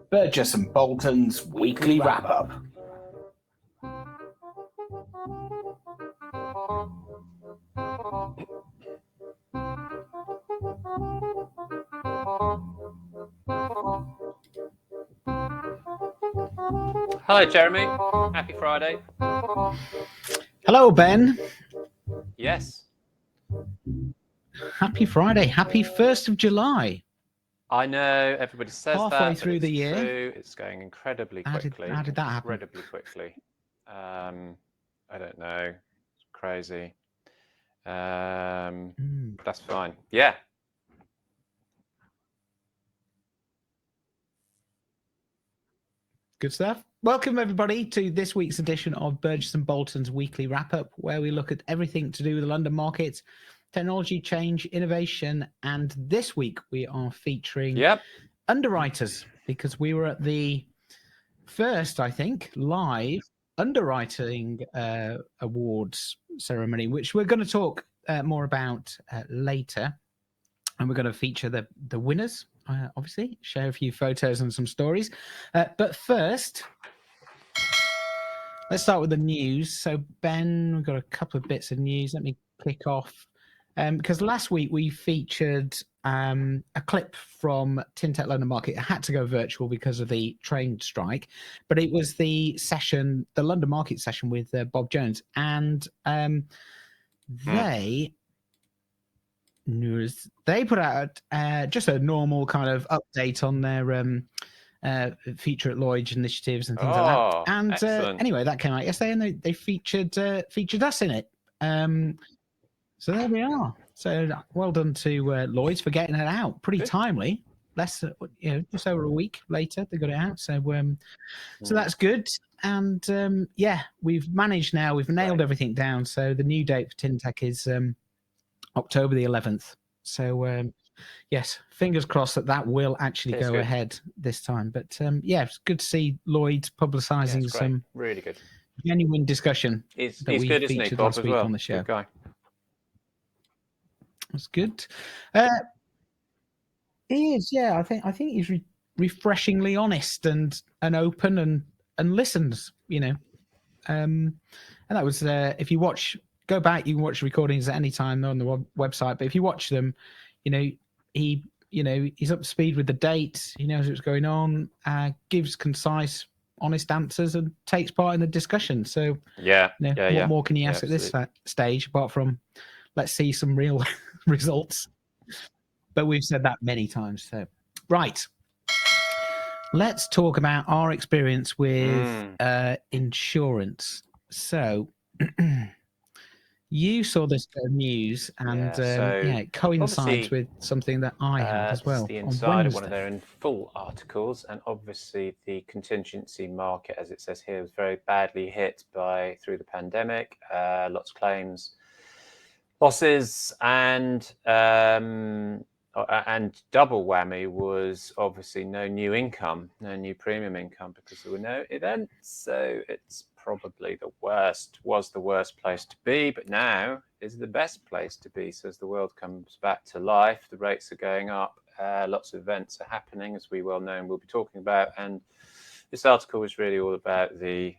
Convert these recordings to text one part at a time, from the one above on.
Burgess and Bolton's weekly wrap-up. Hello, Jeremy. Happy Friday. Hello, Ben. Yes. Happy Friday. Happy 1st of July. I know everybody says Halfway that, through but the year. true. It's going incredibly quickly. How did that happen? Incredibly quickly. I don't know. It's crazy. That's fine. Yeah. Good stuff. Welcome, everybody, to this week's edition of Burgess and Bolton's weekly wrap-up, where we look at everything to do with the London market, technology change, innovation, and this week we are featuring underwriters, because we were at the first, I think, live underwriting awards ceremony, which we're going to talk more about later, and we're going to feature the winners, obviously, share a few photos and some stories. But first, let's start with the news. So, Ben, we've got a couple of bits of news. Let me kick off. Because last week we featured a clip from TinTech London Market. It had to go virtual because of the train strike, but it was the session, the London Market session with Bob Jones, and they put out just a normal kind of update on their feature at Lloyd's initiatives and things like that. And anyway, that came out yesterday, and they featured us in it. So there we are. So well done to Lloyd's for getting it out pretty timely. Just over a week later they got it out. So so that's good. And we've managed now. We've nailed everything down. So the new date for TinTech is October the 11th. So yes, fingers crossed that will actually go ahead this time. But it's good to see Lloyd publicising some really good, genuine discussion. He's good, isn't he, Bob, last week on the show. Good guy. That's good. He is, yeah. I think he's refreshingly honest and open and listens. And that was if you go back, you can watch recordings at any time on the website. But if you watch them, he's up to speed with the dates. He knows what's going on. Gives concise, honest answers and takes part in the discussion. So what more can you ask at this stage apart from let's see some real results? But we've said that many times. So right, let's talk about our experience with insurance. So you saw this news, and it coincides with something that I have as well. The inside of one of their in full articles, and obviously the contingency market, as it says here, was very badly hit through the pandemic. Lots of claims, losses, and double whammy was obviously no new income, no new premium income, because there were no events. So it's probably was the worst place to be, but now is the best place to be. So as the world comes back to life, the rates are going up, lots of events are happening, as we well know and we'll be talking about. And this article was really all about the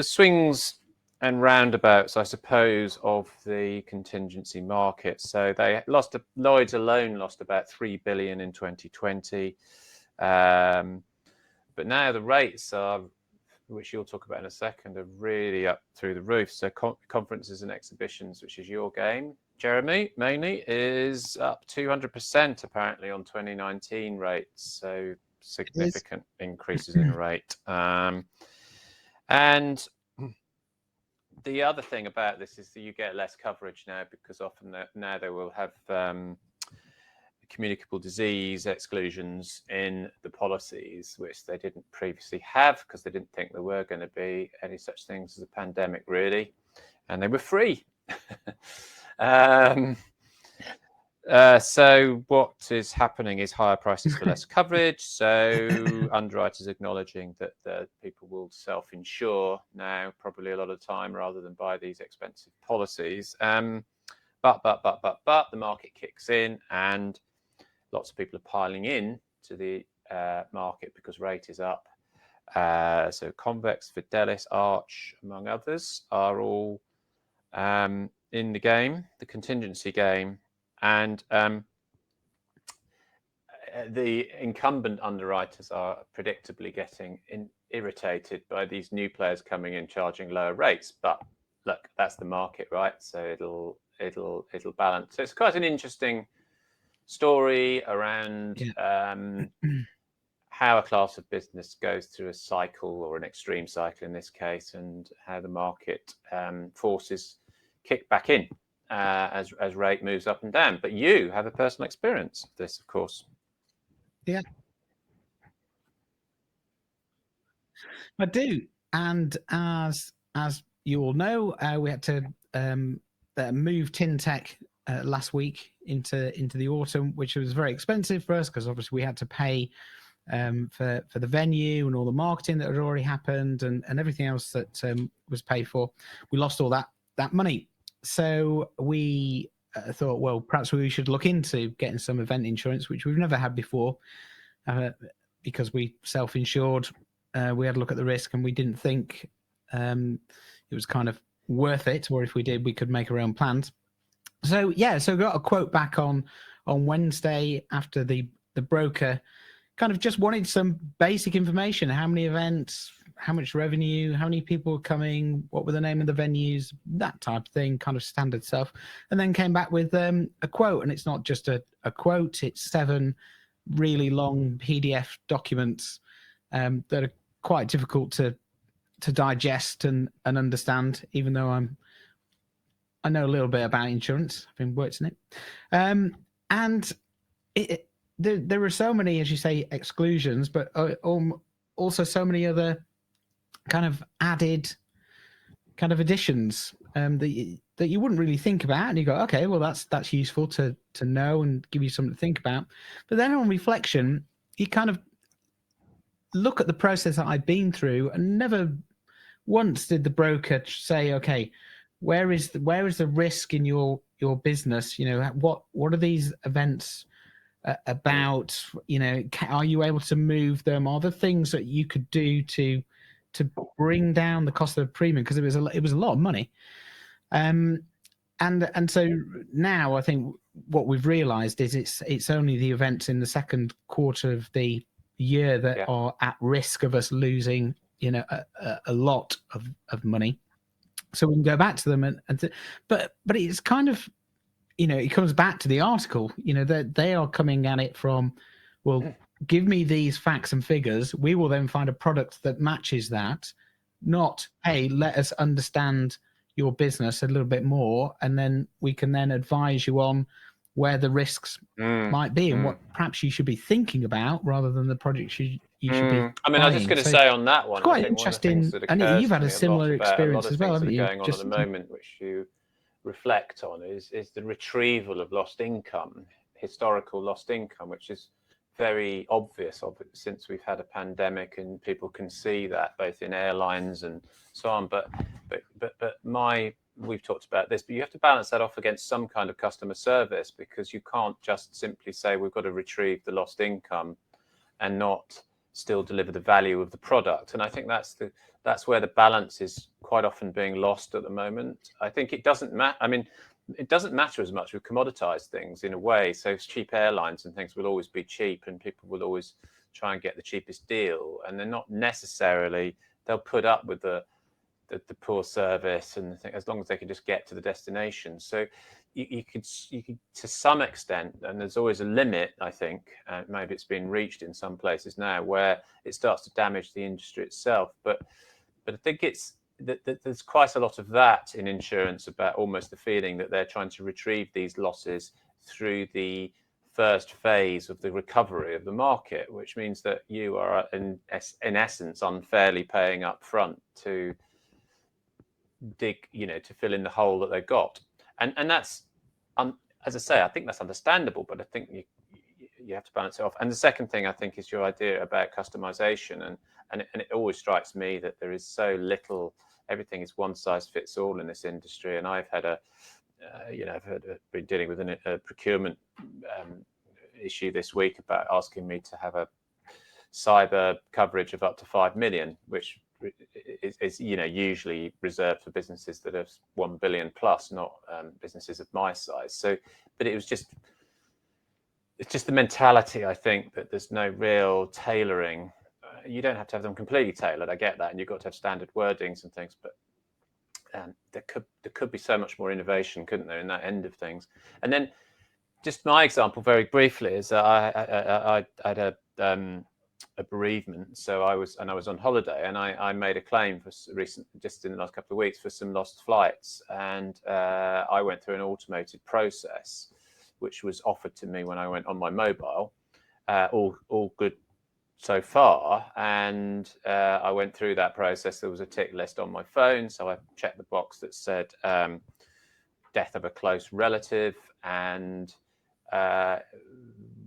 swings and roundabouts, I suppose, of the contingency market. So Lloyd's alone lost about 3 billion in 2020. But now the rates are, which you'll talk about in a second, are really up through the roof. So conferences and exhibitions, which is your game, Jeremy, mainly, is up 200% apparently on 2019 rates. So significant increases in rate. And the other thing about this is that you get less coverage now, because often now they will have communicable disease exclusions in the policies, which they didn't previously have because they didn't think there were going to be any such things as a pandemic, really, and they were free. So what is happening is higher prices for less coverage. So underwriters acknowledging that people will self-insure now, probably a lot of time, rather than buy these expensive policies. But the market kicks in, and lots of people are piling in to the market because rate is up. So Convex, Fidelis, Arch, among others, are all in the game, the contingency game, and the incumbent underwriters are predictably getting irritated by these new players coming in charging lower rates. But look, that's the market, right? So it'll balance. So it's quite an interesting story around how a class of business goes through a cycle, or an extreme cycle in this case, and how the market forces kick back in as rate moves up and down. But you have a personal experience of this, of course. Yeah, I do. And as you all know, we had to move Tintec last week into the autumn, which was very expensive for us because obviously we had to pay for the venue and all the marketing that had already happened and everything else that was paid for. We lost all that money. So we thought, well, perhaps we should look into getting some event insurance, which we've never had before, because we self-insured. We had a look at the risk and we didn't think it was kind of worth it, or if we did, we could make our own plans. So we got a quote back on Wednesday after the broker kind of just wanted some basic information: how many events, how much revenue, how many people were coming, what were the name of the venues, that type of thing, kind of standard stuff. And then came back with a quote, and it's not just a quote, it's 7 really long PDF documents that are quite difficult to digest and understand, even though I know a little bit about insurance. I've been worked in it. And there are so many, as you say, exclusions, but also so many other kind of added kind of additions that you wouldn't really think about. And you go, okay, well, that's useful to know and give you something to think about. But then on reflection, you kind of look at the process that I've been through, and never once did the broker say, okay, where is the risk in your business? You know, what are these events about? You know, are you able to move them? Are there things that you could do to bring down the cost of the premium? Because it was a lot of money. And so now I think what we've realized is it's only the events in the second quarter of the year that are at risk of us losing, you know, a lot of money. So we can go back to them but it's kind of, you know, it comes back to the article, you know, that they are coming at it from, well, give me these facts and figures. We will then find a product that matches that, not, hey, let us understand your business a little bit more, and then we can then advise you on where the risks might be and what perhaps you should be thinking about, rather than the projects you should be. I mean, I was just going to say on that one, quite interesting. And you've had a similar experience as well, haven't you? Going on at the moment, which you reflect on, is the retrieval of lost income, historical lost income, which is very obvious since we've had a pandemic, and people can see that both in airlines and so on. But we've talked about this, but you have to balance that off against some kind of customer service, because you can't just simply say we've got to retrieve the lost income and not still deliver the value of the product. And I think that's where the balance is quite often being lost at the moment. I think it doesn't matter. I mean, it doesn't matter as much with commoditized things in a way. So cheap airlines and things will always be cheap, and people will always try and get the cheapest deal, and they're not necessarily, they'll put up with the poor service and the thing, as long as they can just get to the destination. So you could to some extent, and there's always a limit, I think, maybe it's been reached in some places now, where it starts to damage the industry itself. But I think it's that there's quite a lot of that in insurance, about almost the feeling that they're trying to retrieve these losses through the first phase of the recovery of the market, which means that you are in essence unfairly paying up front to to fill in the hole that they've got. And that's, as I say, I think that's understandable, but I think you have to balance it off. And the second thing, I think, is your idea about customization, and it always strikes me that there is so little, everything is one size fits all in this industry. And I've had been dealing with a procurement issue this week about asking me to have cyber coverage of up to 5 million, which is usually reserved for businesses that are 1 billion plus, not businesses of my size. So, but it's just the mentality, I think, that there's no real tailoring. You don't have to have them completely tailored. I get that, and you've got to have standard wordings and things, but there could be so much more innovation, couldn't there, in that end of things? And then, just my example, very briefly, is that I had a bereavement. So I was on holiday, and I made a claim for just in the last couple of weeks, for some lost flights, and I went through an automated process, which was offered to me when I went on my mobile. All good so far, and I went through that process. There was a tick list on my phone, so I checked the box that said death of a close relative, and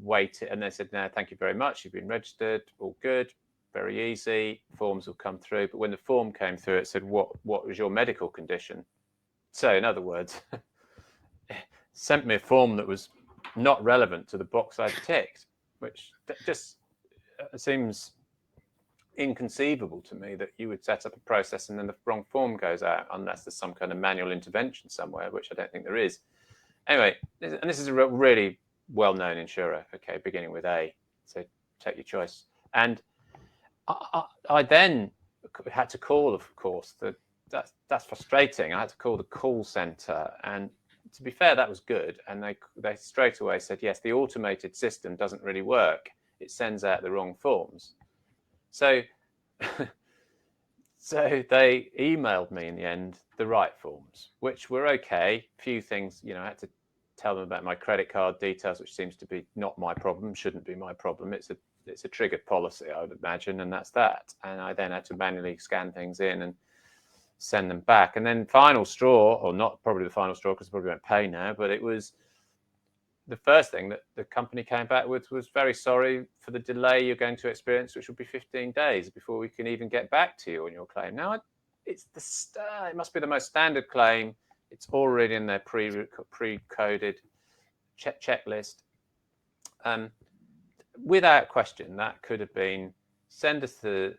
waited, and they said, no, thank you very much, you've been registered, all good, very easy, forms will come through. But when the form came through, it said, what was your medical condition? So in other words, sent me a form that was not relevant to the box I'd ticked, which just seems inconceivable to me, that you would set up a process and then the wrong form goes out, unless there's some kind of manual intervention somewhere, which I don't think there is. Anyway, and this is a really well-known insurer, okay, beginning with A, so take your choice. And I then had to call, of course, that's frustrating. I had to call the call center, and to be fair, that was good. And they straight away said, yes, the automated system doesn't really work. It sends out the wrong forms. So, so they emailed me in the end the right forms, which were okay. Few things, I had to tell them about my credit card details, which seems to be not my problem, shouldn't be my problem. It's a triggered policy, I would imagine, and that's that. And I then had to manually scan things in and send them back. And then final straw, or not probably the final straw, because I probably won't pay now, but it was the first thing that the company came back with was, very sorry for the delay you're going to experience, which will be 15 days before we can even get back to you on your claim. Now, it must be the most standard claim. It's already in their pre-coded checklist. Without question, that could have been send us the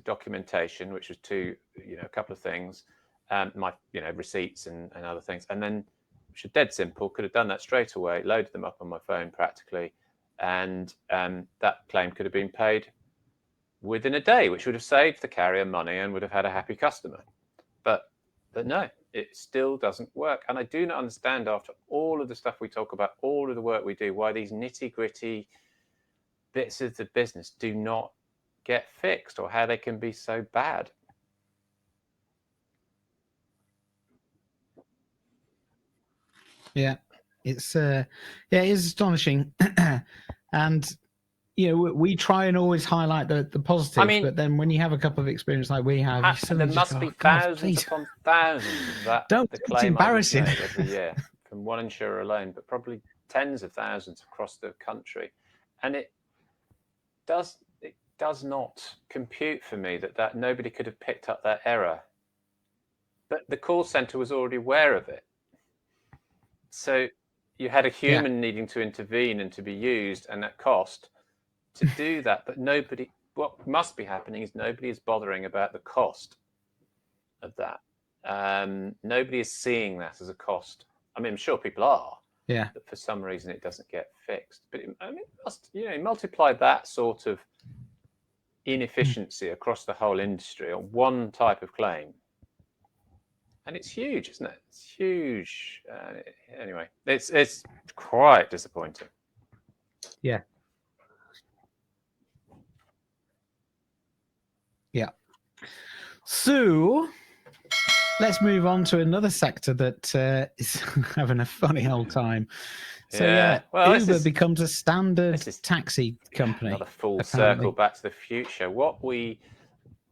documentation, which was a couple of things, my receipts and other things, and then, which are dead simple, could have done that straight away, loaded them up on my phone practically, and that claim could have been paid within a day, which would have saved the carrier money and would have had a happy customer. But no, it still doesn't work. And I do not understand, after all of the stuff we talk about, all of the work we do, why these nitty-gritty bits of the business do not get fixed, or how they can be so bad. Yeah, it is astonishing. And we try and always highlight the positive, but then when you have a couple of experiences like we have, there must be thousands upon thousands of that. Don't, it's embarrassing. Every year from one insurer alone, but probably tens of thousands across the country. And it does not compute for me that nobody could have picked up that error. But the call center was already aware of it. So you had a human needing to intervene and to be used, and at cost, to do that. But what must be happening is nobody is bothering about the cost of that. Nobody is seeing that as a cost. I mean, I'm sure people are. Yeah. But for some reason, it doesn't get fixed. But multiply that sort of inefficiency across the whole industry on one type of claim, and it's huge, isn't it? It's huge. Anyway, it's quite disappointing. Yeah. Yeah. So let's move on to another sector that is having a funny old time. So well, Uber becomes a standard taxi company. Another full circle back to the future. What we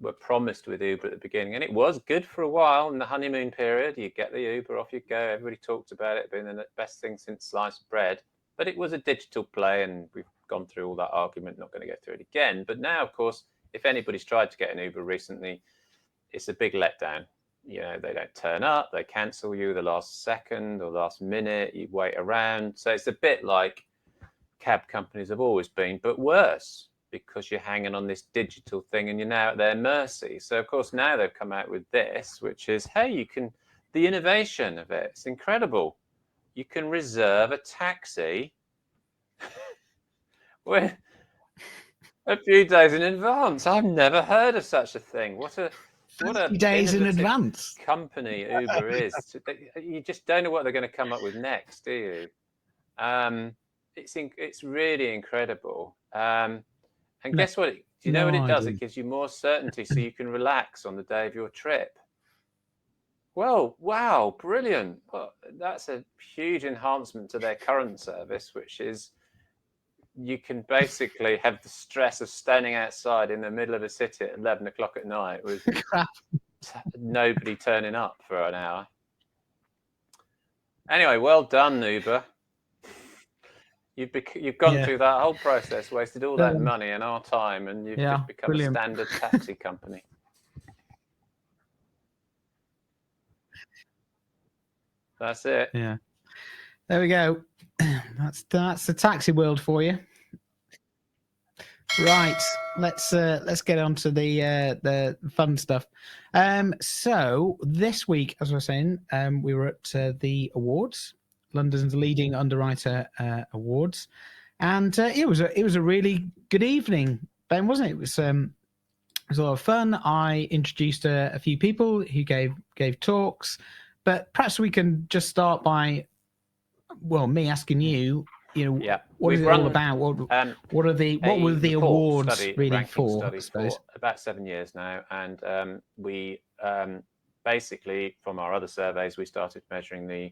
were promised with Uber at the beginning, and it was good for a while in the honeymoon period. You get the Uber, off you go. Everybody talked about it being the best thing since sliced bread. But it was a digital play, and we've gone through all that argument. Not going to go through it again. But now, of course, if anybody's tried to get an Uber recently, it's a big letdown. They don't turn up, they cancel you the last second or last minute, you wait around. So it's a bit like cab companies have always been, but worse, because you're hanging on this digital thing and you're now at their mercy. So of course now they've come out with this, which is, hey, you can, the innovation of it, it's incredible. You can reserve a taxi a few days in advance. I've never heard of such a thing. What a days in advance company Uber is. You just don't know what they're going to come up with next, do you? It's really incredible. And guess what? Do you know what it does? It gives you more certainty, so you can relax on the day of your trip. Well, wow, brilliant! Well, that's a huge enhancement to their current service, which is you can basically have the stress of standing outside in the middle of a city at 11 o'clock at night with nobody turning up for an hour. Anyway, well done, Uber. You've gone through that whole process, wasted all that money and our time, and you've just become a standard taxi company. That's it. Yeah. There we go. That's the taxi world for you. Right. Let's get on to the fun stuff. So this week, as I was saying, we were at the awards, London's leading underwriter awards, and it was a really good evening, Ben, wasn't it? It was a lot of fun. I introduced a few people who gave talks, but perhaps we can just start by, well, me asking you, what is it all about? What were the awards really for? I suppose for about 7 years now, and we basically, from our other surveys, we started measuring the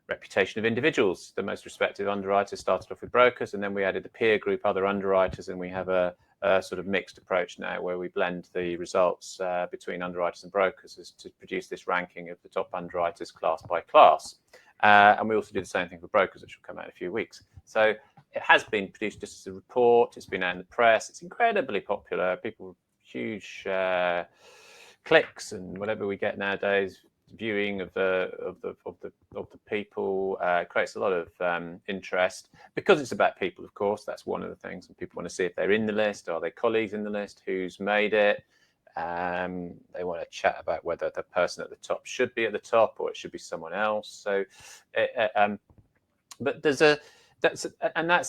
reputation of individuals. The most respected underwriters started off with brokers, and then we added the peer group, other underwriters, and we have a sort of mixed approach now where we blend the results between underwriters and brokers to produce this ranking of the top underwriters class by class. And we also do the same thing for brokers, which will come out in a few weeks. So it has been produced just as a report. It's been out in the press. It's incredibly popular. People, huge clicks and whatever we get nowadays, viewing of the people creates a lot of interest because it's about people. Of course, that's one of the things, and people want to see if they're in the list, are their colleagues in the list, who's made it. They want to chat about whether the person at the top should be at the top or it should be someone else. So, but there's that's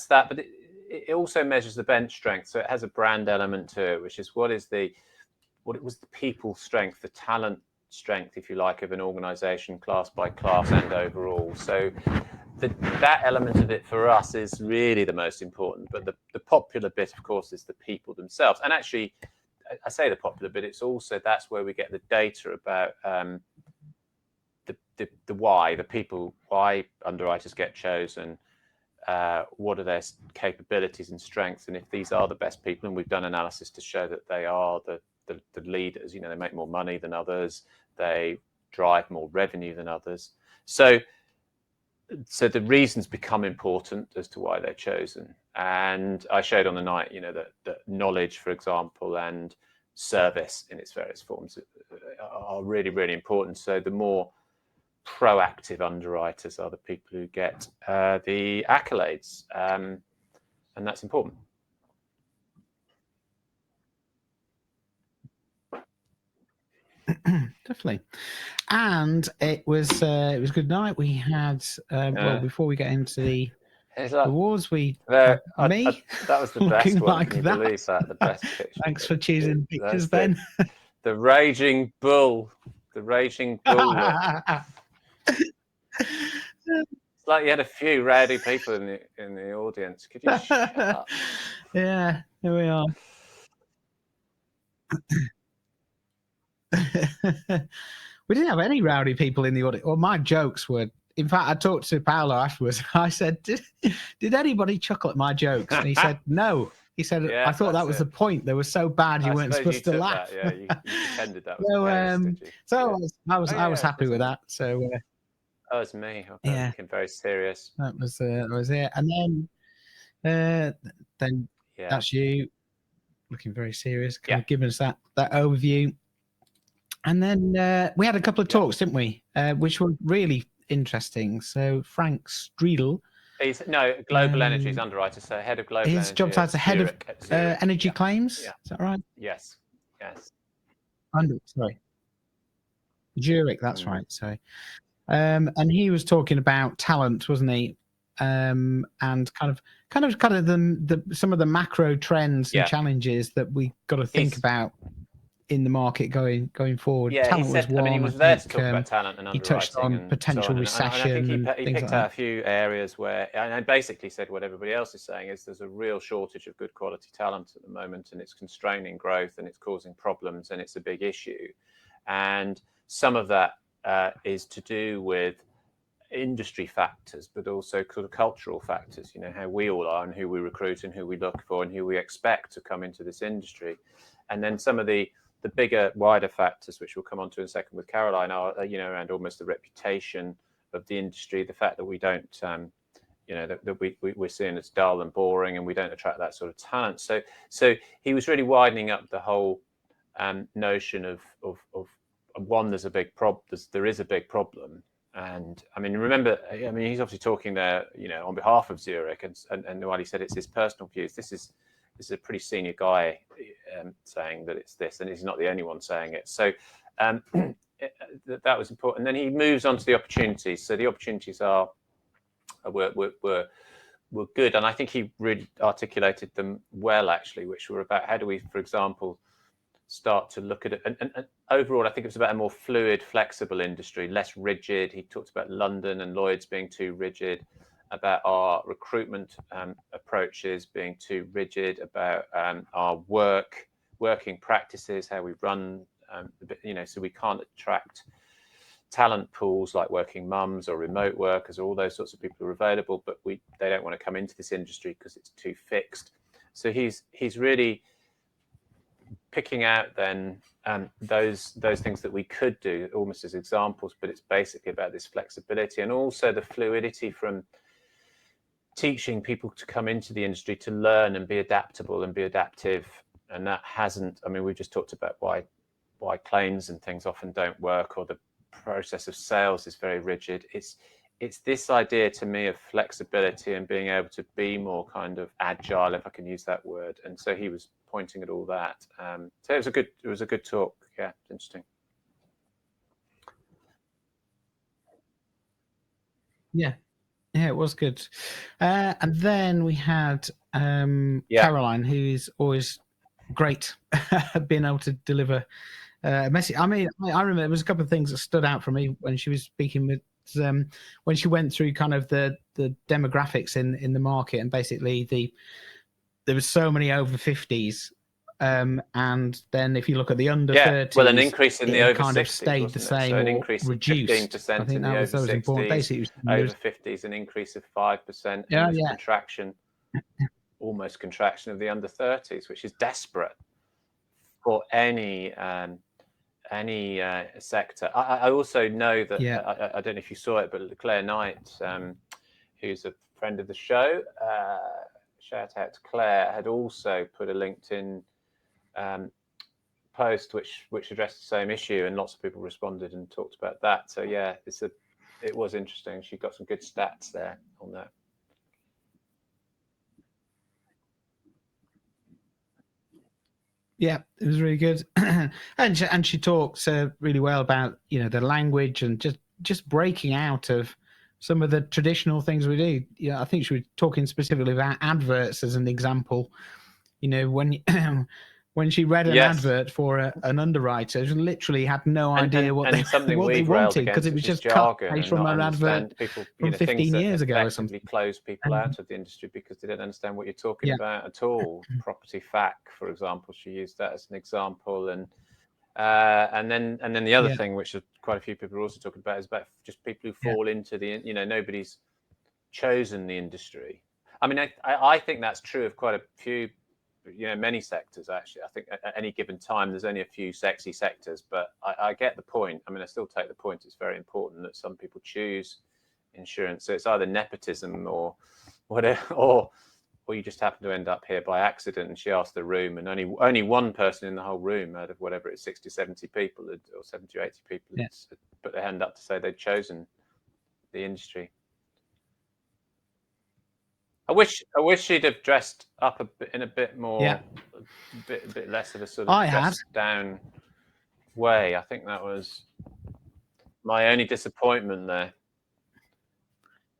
that. But it also measures the bench strength. So it has a brand element to it, which is what was the people strength, the talent strength, if you like, of an organisation, class by class and overall. So that element of it for us is really the most important. But the popular bit, of course, is the people themselves. And actually, I say the popular bit, it's also, that's where we get the data about the why, the people, why underwriters get chosen, what are their capabilities and strengths, and if these are the best people, and we've done analysis to show that they are the leaders, they make more money than others, they drive more revenue than others. So the reasons become important as to why they're chosen. And I showed on the night, that knowledge, for example, and service in its various forms are really, really important. So the more proactive underwriters are the people who get the accolades, and that's important. Definitely. And it was good night. We had well, before we get into the awards, we that was the best one. Like, can you believe that? The best picture. Thanks for choosing pictures, Ben. The raging bull. The raging bull. It's like you had a few rowdy people in the audience. Could you shut up? Yeah, here we are. We didn't have any rowdy people in the audience. Well, my jokes were. In fact, I talked to Paolo afterwards. I said, "Did anybody chuckle at my jokes?" And he said, "No." He said, yeah, "I thought that was the point. They were so bad you weren't supposed to laugh." That, yeah, you pretended that was I was happy with that. So that was me. Okay, looking very serious. That was it. And then that's you looking very serious, kind of giving us that overview. And then we had a couple of talks, didn't we? Which were really interesting. So Frank Striedel He's Global Energy's underwriter, so head of Global Energy. His job title's head of energy claims. Is that right? Yes. Sorry, Zurich. That's right. Sorry. And he was talking about talent, wasn't he? And kind of some of the macro trends and challenges that we got to think about in the market going forward. Yeah, talent he said. Was one, I mean, he was there to talk about talent and underwriting. He touched on potential recession. And I think he picked like out a few areas where, and I basically said what everybody else is saying is there's a real shortage of good quality talent at the moment, and it's constraining growth, and it's causing problems, and it's a big issue. And some of that is to do with industry factors, but also sort of cultural factors. How we all are, and who we recruit, and who we look for, and who we expect to come into this industry. And then some of the bigger, wider factors, which we'll come on to in a second with Caroline, are around almost the reputation of the industry, the fact that we don't, that we're seen as dull and boring, and we don't attract that sort of talent. So he was really widening up the whole notion of one, there's a big problem. There is a big problem, and I mean, remember, he's obviously talking there, on behalf of Zurich, and while he said it's his personal views, this is a pretty senior guy saying that it's this, and he's not the only one saying it. So that was important. And then he moves on to the opportunities. So the opportunities were good, and I think he really articulated them well, actually, which were about how do we, for example, start to look at it. And overall, I think it was about a more fluid, flexible industry, less rigid. He talked about London and Lloyd's being too rigid, about our recruitment approaches being too rigid, about our working practices, how we run, so we can't attract talent pools like working mums or remote workers or all those sorts of people who are available, but they don't want to come into this industry because it's too fixed. So he's really picking out then those things that we could do almost as examples, but it's basically about this flexibility and also the fluidity from teaching people to come into the industry to learn and be adaptable and be adaptive. And that hasn't, we've just talked about why claims and things often don't work, or the process of sales is very rigid. It's this idea to me of flexibility and being able to be more kind of agile, if I can use that word. And so he was pointing at all that. So it was a good talk. Yeah, it's interesting. Yeah, it was good. And then we had Caroline, who is always great at being able to deliver a message. I remember there was a couple of things that stood out for me when she was speaking with, when she went through kind of the demographics in the market, and basically there was so many over 50s. And then if you look at the under 30s, well, an increase in the over kind 60s, of stayed the same, so an increase of 15% in the over 60s, important. Basically, over 50s, an increase of 5%, contraction, almost contraction of the under 30s, which is desperate for any sector. I also know that I don't know if you saw it, but Claire Knight, who's a friend of the show, shout out to Claire, had also put a LinkedIn post which addressed the same issue, and lots of people responded and talked about that. So yeah, it was interesting. She got some good stats there on that. Yeah, it was really good. and she talks really well about the language and just breaking out of some of the traditional things we do. Yeah, I think she was talking specifically about adverts as an example. When she read an advert for an underwriter, she literally had no idea what they wanted, because it was just cut from an advert from 15 years ago or something. Close people out of the industry because they didn't understand what you're talking about at all. Property FAQ, for example, she used that as an example, and then the other thing, which quite a few people are also talking about, is about just people who fall into the nobody's chosen the industry. I think that's true of quite a few. Many sectors, actually. I think at any given time there's only a few sexy sectors, but I get the point. I still take the point. It's very important that some people choose insurance. So it's either nepotism or whatever, or you just happen to end up here by accident. And she asked the room, and only one person in the whole room out of whatever it's 60, 70 people or 70 or 80 people had put their hand up to say they'd chosen the industry. I wish she'd have dressed up in a bit more, a bit less of a sort of dressed down way. I think that was my only disappointment there.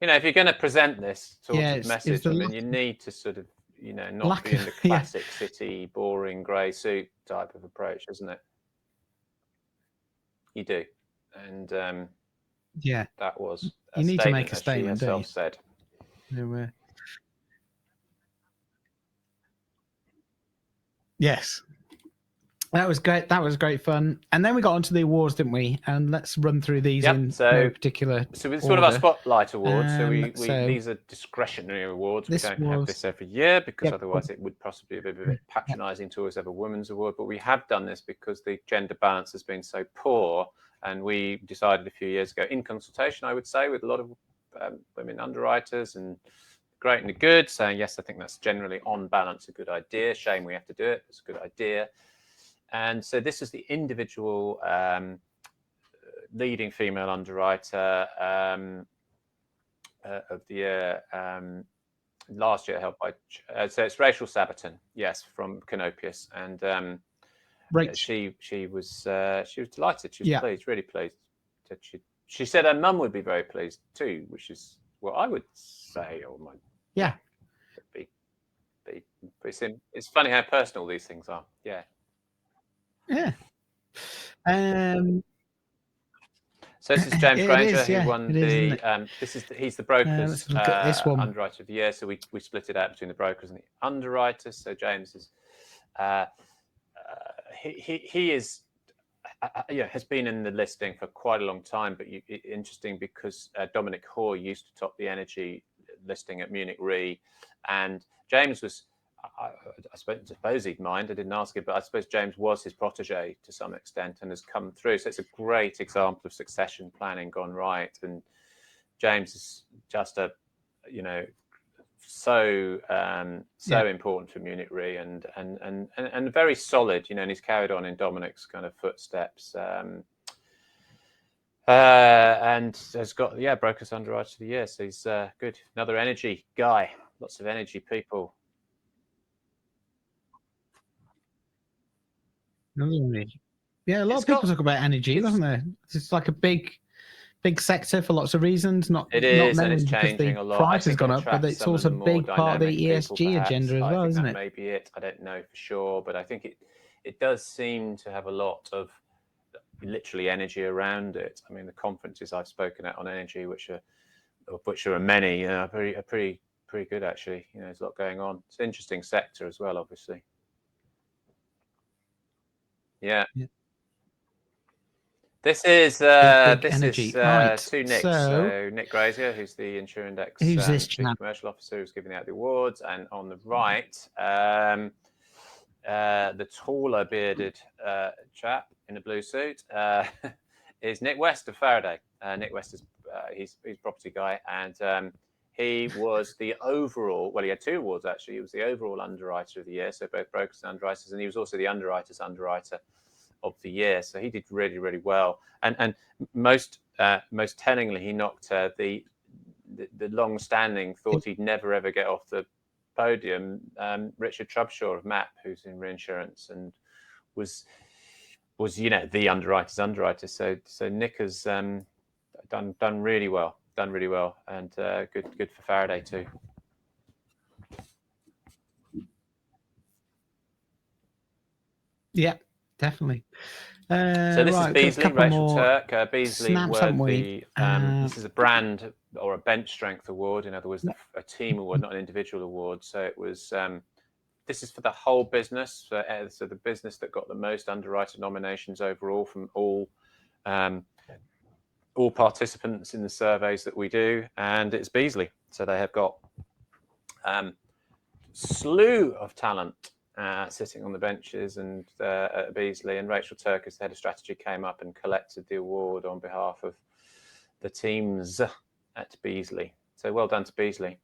You know, if you're going to present this sort of message, I mean, you need to sort of, you know, not be in the classic city, boring grey suit type of approach, isn't it? You do, and that was you need to make a statement, she herself said. Yes. That was great. That was great fun. And then we got onto the awards, didn't we? And let's run through these in no particular So it's one of our spotlight awards. So these are discretionary awards. We don't have this every year because otherwise it would possibly be a bit patronising to always have a women's award. But we have done this because the gender balance has been so poor. And we decided a few years ago, in consultation, I would say, with a lot of women underwriters and great and the good, saying, yes, I think that's generally on balance a good idea. Shame we have to do it. It's a good idea. And so this is the individual leading female underwriter of the year. Last year held by, so it's Rachel Sabaton, yes, from Canopius. And she was delighted. She was pleased, really pleased. She said her mum would be very pleased too, which is what I would say. Or my it's funny how personal these things are. Yeah. So this is James Granger who won the. He's the brokers underwriter of the year. So we split it out between the brokers and the underwriters. So James is he is has been in the listing for quite a long time. But interesting because Dominic Hoare used to top the energy listing at Munich Re, and James was. I suppose he'd mind. I didn't ask him, but I suppose James was his protege to some extent and has come through. So it's a great example of succession planning gone right. And James is just so important for Munich Re and very solid. You know, and he's carried on in Dominic's kind of footsteps. And has got brokers underwriter of the year. So he's good. Another energy guy. Lots of energy people. Yeah, a lot of people talk about energy, doesn't there? It's like a big sector for lots of reasons. And it's changing a lot. Price has gone up, but it's also a big part of the ESG agenda as well, isn't it? Maybe it. I don't know for sure, but I think it does seem to have a lot of literally energy around it. I mean, the conferences I've spoken at on energy, which are many, are pretty good actually. You know, there's a lot going on. It's an interesting sector as well, obviously. Yeah. This is two Nicks. So Nick Grazier, who's the Insurindex Chief Commercial Officer, who's giving out the awards, and on the right, the taller bearded chap in a blue suit is Nick West of Faraday. Nick West is he's a property guy, and he was the overall. Well, he had two awards actually. He was the overall underwriter of the year, so both brokers and underwriters, and he was also the underwriter's underwriter of the year. So he did really, really well. And most tellingly, he knocked the long-standing thought he'd never ever get off the podium. Richard Trubshaw of MAP, who's in reinsurance and was the underwriter's underwriter. So Nick has done really well. And good for Faraday too. Yeah, definitely. So this is Beazley, Rachel Turk. Beazley were this is a brand or a bench strength award. In other words, a team award, not an individual award. So it was. This is for the whole business. So the business that got the most underwriter nominations overall from all participants in the surveys that we do, and it's Beazley. So they have got slew of talent sitting on the benches and at Beazley, and Rachel Turk, as the head of strategy, came up and collected the award on behalf of the teams at Beazley. So well done to Beazley.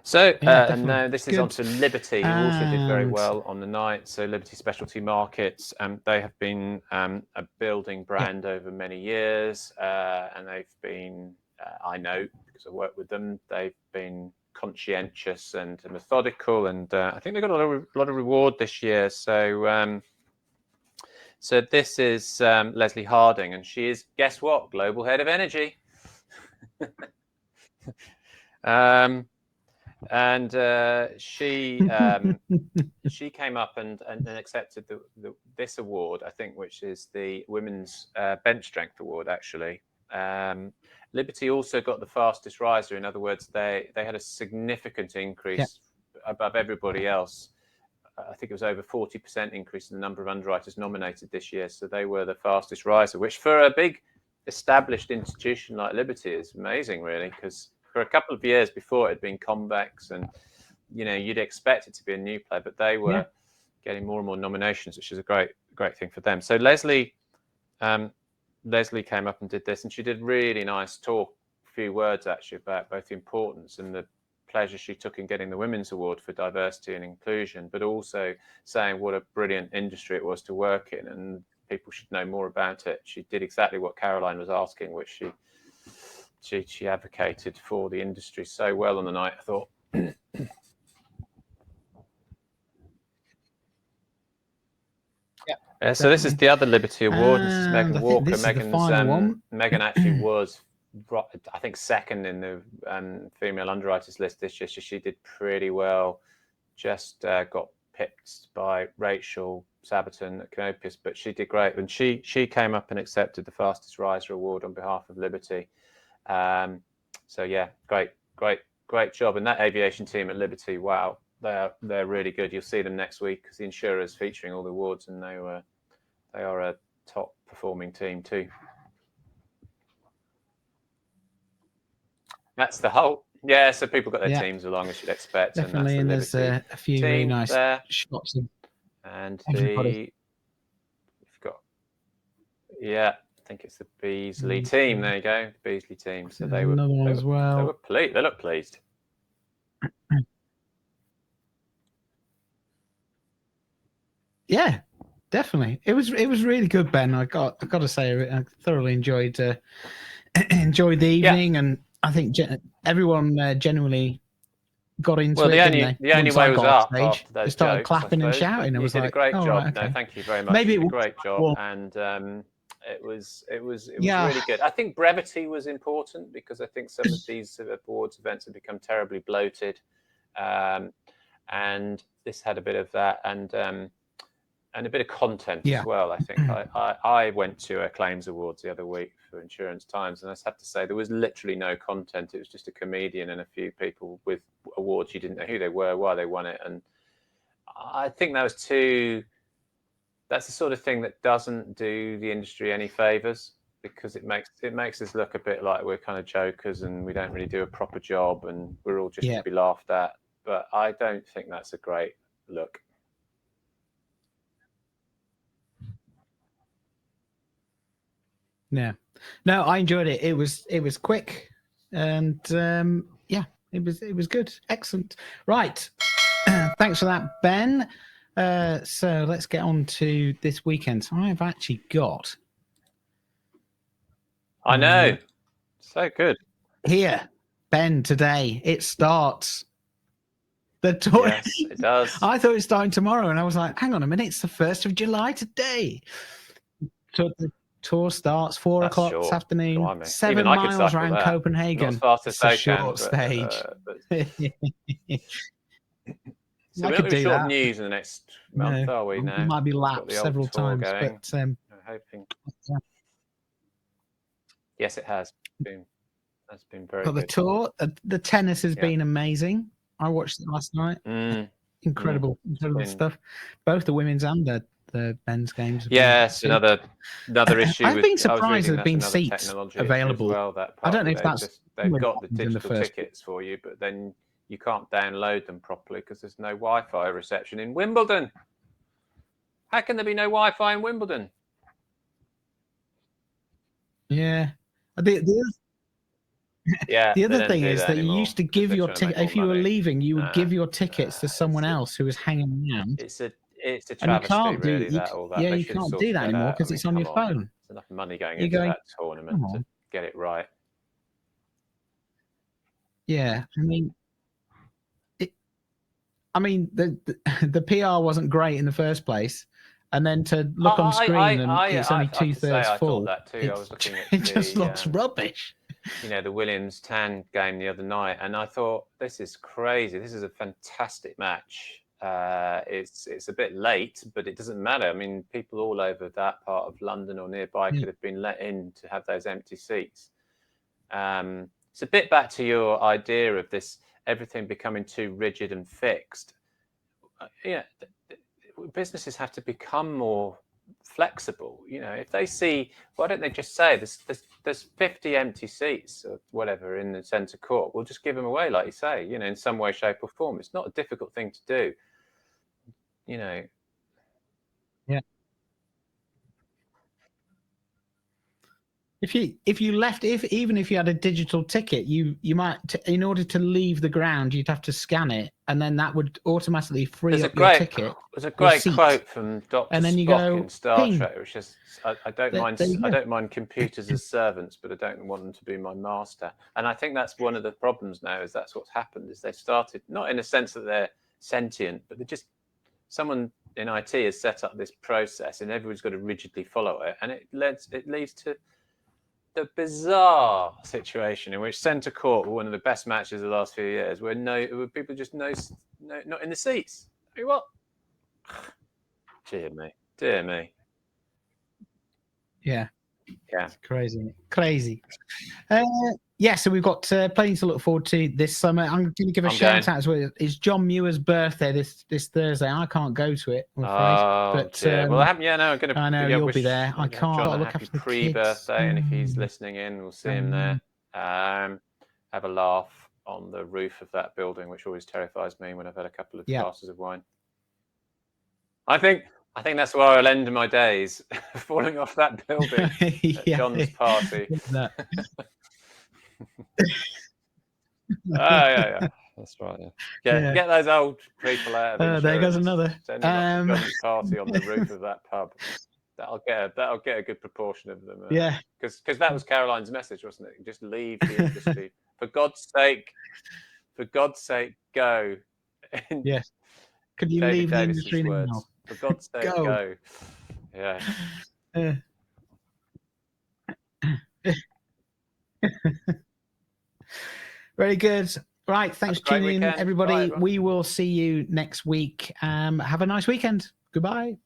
So, and now this is on to Liberty, who also did very well on the night. So Liberty Specialty Markets, they have been a building brand over many years, and they've been, I know because I work with them, they've been conscientious and methodical, and I think they got a lot of reward this year. So, so this is Leslie Harding, and she is, guess what, Global Head of Energy. And she came up and accepted this award, I think, which is the Women's Bench Strength Award, actually. Liberty also got the fastest riser. In other words, they had a significant increase above everybody else. I think it was over 40% increase in the number of underwriters nominated this year. So they were the fastest riser, which for a big established institution like Liberty is amazing, really, because for a couple of years before it had been Convex, and you'd expect it to be a new play, but they were getting more and more nominations, which is a great thing for them. So Leslie came up and did this, and she did really nice talk, a few words actually about both the importance and the pleasure she took in getting the Women's Award for diversity and inclusion, but also saying what a brilliant industry it was to work in, and people should know more about it. She did exactly what Caroline was asking, which she advocated for the industry so well on the night, I thought. So this is the other Liberty Award. This is Megan Walker. Megan actually was, I think, second in the female underwriters list this year. So she did pretty well. Just got pipped by Rachel Sabaton at Canopius, but she did great. And she came up and accepted the fastest riser award on behalf of Liberty. So yeah, great job. And that aviation team at Liberty, wow, they're really good. You'll see them next week because the insurer's featuring all the awards, and they are a top performing team too. That's the whole. Yeah, so people got their teams along, as you'd expect. Definitely, and there's a few really nice shots of and everybody. You've got, I think it's the Beasley team. There you go, the Beasley team. So they were another one as well. They were pleased. They look pleased. Yeah, definitely. It was really good, Ben. I got to say, I thoroughly enjoyed the evening, and I think everyone genuinely got into it. The only way was up stage, after they started clapping and shouting. It was did like, a great job. Right, okay. No, thank you very much. Maybe it was a great job, and it was really good. I think brevity was important because I think some of these awards events have become terribly bloated, and this had a bit of that, and a bit of content as well. I think I went to a claims awards the other week for Insurance Times, and I have to say there was literally no content. It was just a comedian and a few people with awards you didn't know who they were, why they won it, and I think that was that's the sort of thing that doesn't do the industry any favors, because it makes us look a bit like we're kind of jokers and we don't really do a proper job and we're all just to be laughed at. But I don't think that's a great look. Yeah, no, I enjoyed it. It was quick, and it was good, excellent. Right, thanks for that, Ben. So let's get on to this weekend. So I've actually got. I know, so good. Here, Ben, today it starts. The tour. Yes, it does. I thought it was starting tomorrow, and I was like, "Hang on a minute, it's the 1st of July today." So the tour starts 4 o'clock this afternoon. 7 miles around Copenhagen. Not as fast as it's a short stage. So we're not short of news in the next month, are we? Now we might be lapped several times, but I'm hoping. Yes, it has been. That's been very good. The tour, the tennis has been amazing. I watched it last night. Incredible stuff. Both the women's and the men's games. Yes, another issue. I've been surprised there's been seats available. I don't know if they've got the digital tickets for you, but then you can't download them properly because there's no Wi-Fi reception in Wimbledon. How can there be no Wi-Fi in Wimbledon? Yeah. Yeah. The other thing is that you used to give your ticket if you were leaving. You would give your tickets to someone else who was hanging around. It's a travesty, really. You can't do that anymore because it's on your phone. There's enough money going into that tournament to get it right. Yeah, the PR wasn't great in the first place, and then to look on screen and it's only 2/3 full. That too. I was looking at it just looks rubbish. The Williams Tan game the other night, and I thought, this is crazy. This is a fantastic match. It's a bit late, but it doesn't matter. I mean, people all over that part of London or nearby could have been let in to have those empty seats. It's a bit back to your idea of this everything becoming too rigid and fixed. Businesses have to become more flexible. If they see, why don't they just say there's 50 empty seats or whatever in the centre court? We'll just give them away, like you say, in some way, shape, or form. It's not a difficult thing to do. Yeah. If you left, even if you had a digital ticket, you might, in order to leave the ground, you'd have to scan it, and then that would automatically free up your ticket. There's a great quote from Dr. Spock in Star Trek, which is, I don't mind computers as servants, but I don't want them to be my master. And I think that's one of the problems now. Is that's what's happened? Is they've started, not in a sense that they're sentient, but they're just, someone in IT has set up this process, and everyone's got to rigidly follow it, and it leads to the bizarre situation in which centre court were one of the best matches of the last few years, where people just not in the seats. I mean, what? Dear me. Yeah. It's crazy. So we've got plenty to look forward to this summer. I'm going to give a shout out as well. It's John Muir's birthday this Thursday. I can't go to it, I'm afraid. Well, I know you'll be there. I can't. John look after the pre-birthday, and if he's listening in, we'll see him there. Have a laugh on the roof of that building, which always terrifies me when I've had a couple of glasses of wine. I think that's where I'll end my days, falling off that building at John's party. Yeah. That's right. Yeah. Get those old people out of there goes another. Send them to John's party on the roof of that pub. That'll get a good proportion of them. Because that was Caroline's message, wasn't it? Just leave the industry. For God's sake, go. Yes. Could you leave the industry now? For God's sake, go. Yeah. Very good. Right. Thanks for tuning in, everybody. We will see you next week. Have a nice weekend. Goodbye.